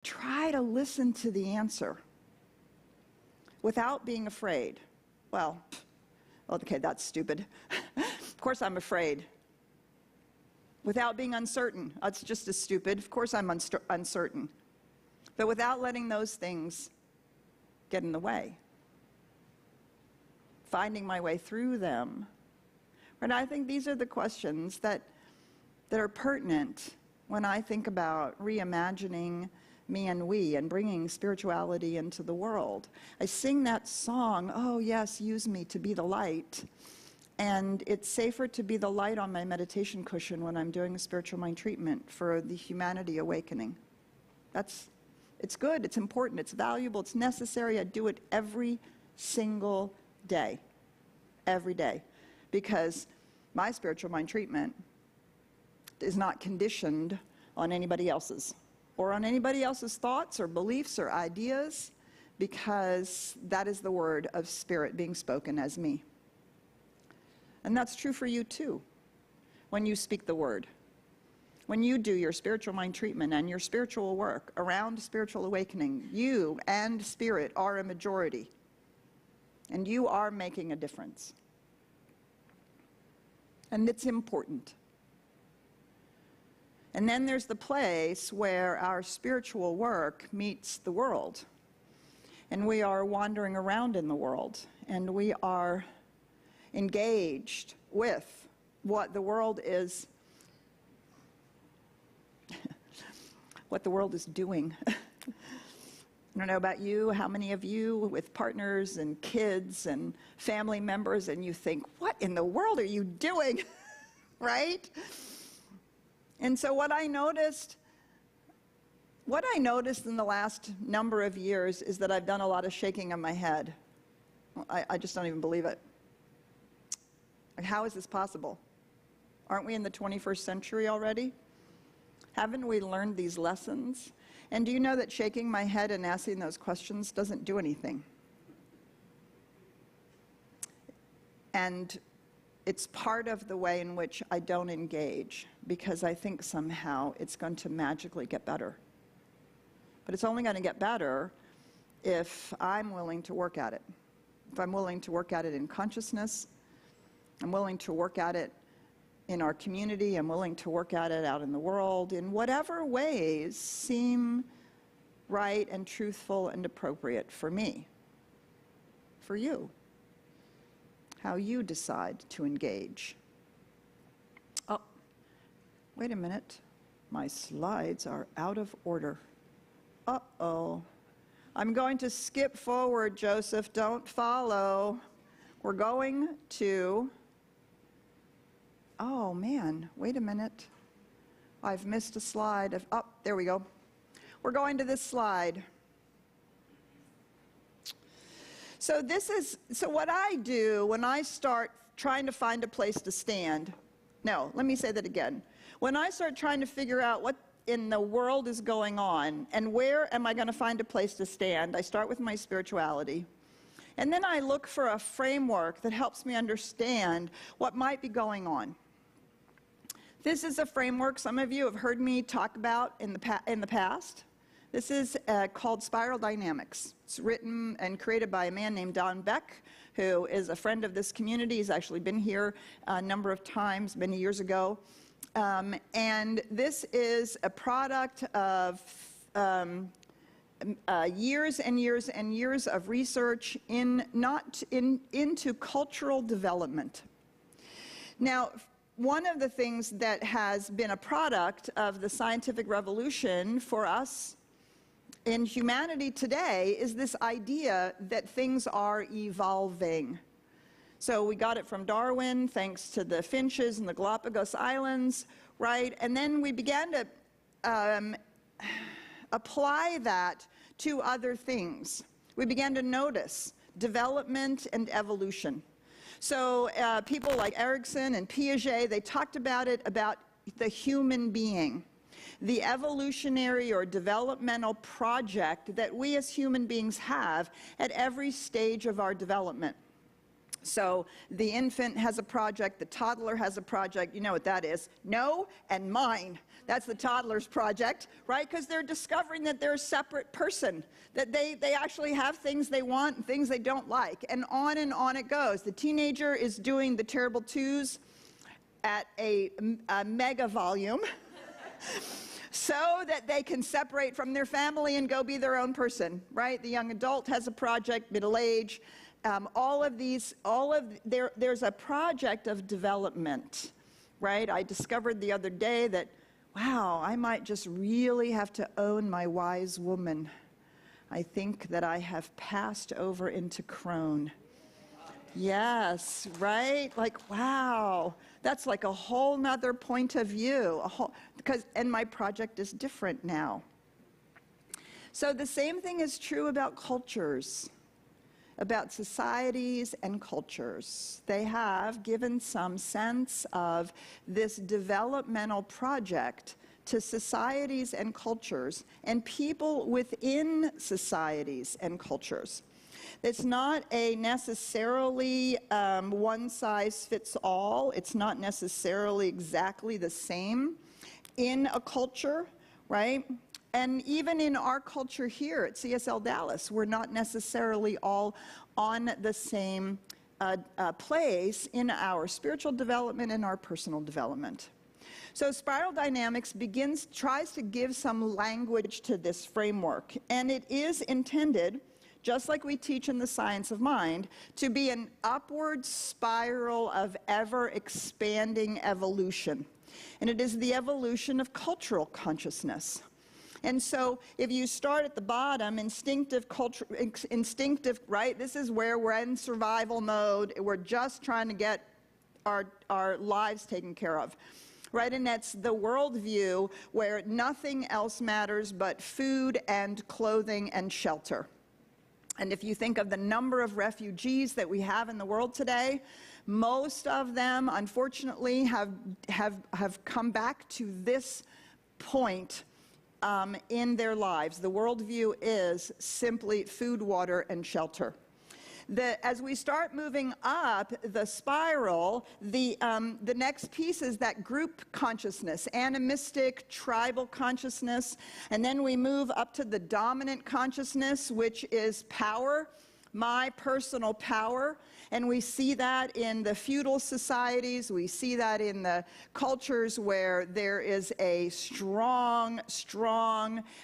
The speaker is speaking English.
try to listen to the answer without being afraid. Well, okay, that's stupid. Of course I'm afraid. Without being uncertain. That's just as stupid. Of course I'm uncertain. But without letting those things get in the way. Finding my way through them. And I think these are the questions that are pertinent when I think about reimagining me and we and bringing spirituality into the world. I sing that song, "Oh yes, use me to be the light." And it's safer to be the light on my meditation cushion when I'm doing a spiritual mind treatment for the humanity awakening. It's good, it's important, it's valuable, it's necessary. I do it every single day. Every day. Because my spiritual mind treatment is not conditioned on anybody else's, or on anybody else's thoughts or beliefs or ideas, because that is the word of Spirit being spoken as me. And that's true for you too, when you speak the word. When you do your spiritual mind treatment and your spiritual work around spiritual awakening, you and Spirit are a majority. And you are making a difference. And it's important. And then there's the place where our spiritual work meets the world. And we are wandering around in the world. And we are engaged with what the world is doing. I don't know about you, how many of you with partners and kids and family members, and you think, what in the world are you doing? Right? And so what I noticed in the last number of years is that I've done a lot of shaking of my head. I just don't even believe it. How is this possible? Aren't we in the 21st century already? Haven't we learned these lessons? And do you know that shaking my head and asking those questions doesn't do anything? And it's part of the way in which I don't engage, because I think somehow it's going to magically get better. But it's only going to get better if I'm willing to work at it. If I'm willing to work at it in consciousness, I'm willing to work at it in our community, I'm willing to work at it out in the world, in whatever ways seem right and truthful and appropriate for me, for you, how you decide to engage. Oh, wait a minute, my slides are out of order. Uh-oh. I'm going to skip forward, Joseph, don't follow. We're going to... Oh man, wait a minute. I've missed a slide. Oh, there we go. We're going to this slide. So what I do when I start trying to find a place to stand. No, let me say that again. When I start trying to figure out what in the world is going on and where am I going to find a place to stand, I start with my spirituality. And then I look for a framework that helps me understand what might be going on. This is a framework some of you have heard me talk about in the past. This is called Spiral Dynamics. It's written and created by a man named Don Beck, who is a friend of this community. He's actually been here a number of times, many years ago. And this is a product of years and years and years of research into cultural development. Now, one of the things that has been a product of the scientific revolution for us in humanity today is this idea that things are evolving. So we got it from Darwin, thanks to the finches and the Galapagos Islands, right? And then we began to apply that to other things. We began to notice development and evolution. So people like Erickson and Piaget, they talked about it, about the human being, the evolutionary or developmental project that we as human beings have at every stage of our development. So the infant has a project, the toddler has a project. You know what that is. No and mine. That's the toddler's project, right? Because they're discovering that they're a separate person, that they actually have things they want and things they don't like. And on it goes. The teenager is doing the terrible twos at a mega volume so that they can separate from their family and go be their own person, right? The young adult has a project, middle age. There's a project of development, right? I discovered the other day that, wow, I might just really have to own my wise woman. I think that I have passed over into crone. Yes, right? Like, wow, that's like a whole nother point of view, and my project is different now. So the same thing is true about cultures. About societies and cultures. They have given some sense of this developmental project to societies and cultures and people within societies and cultures. It's not a necessarily one-size-fits-all. It's not necessarily exactly the same in a culture, right? And even in our culture here at CSL Dallas, we're not necessarily all on the same place in our spiritual development and our personal development. So spiral dynamics tries to give some language to this framework, and it is intended, just like we teach in the science of mind, to be an upward spiral of ever-expanding evolution. And it is the evolution of cultural consciousness. And so if you start at the bottom, instinctive, right? This is where we're in survival mode. We're just trying to get our lives taken care of, right? And that's the worldview where nothing else matters but food and clothing and shelter. And if you think of the number of refugees that we have in the world today, most of them, unfortunately, have come back to this point in their lives. The worldview is simply food, water, and shelter. As we start moving up the spiral, the next piece is that group consciousness, animistic, tribal consciousness, and then we move up to the dominant consciousness, which is power, my personal power. And we see that in the feudal societies. We see that in the cultures where there is a strong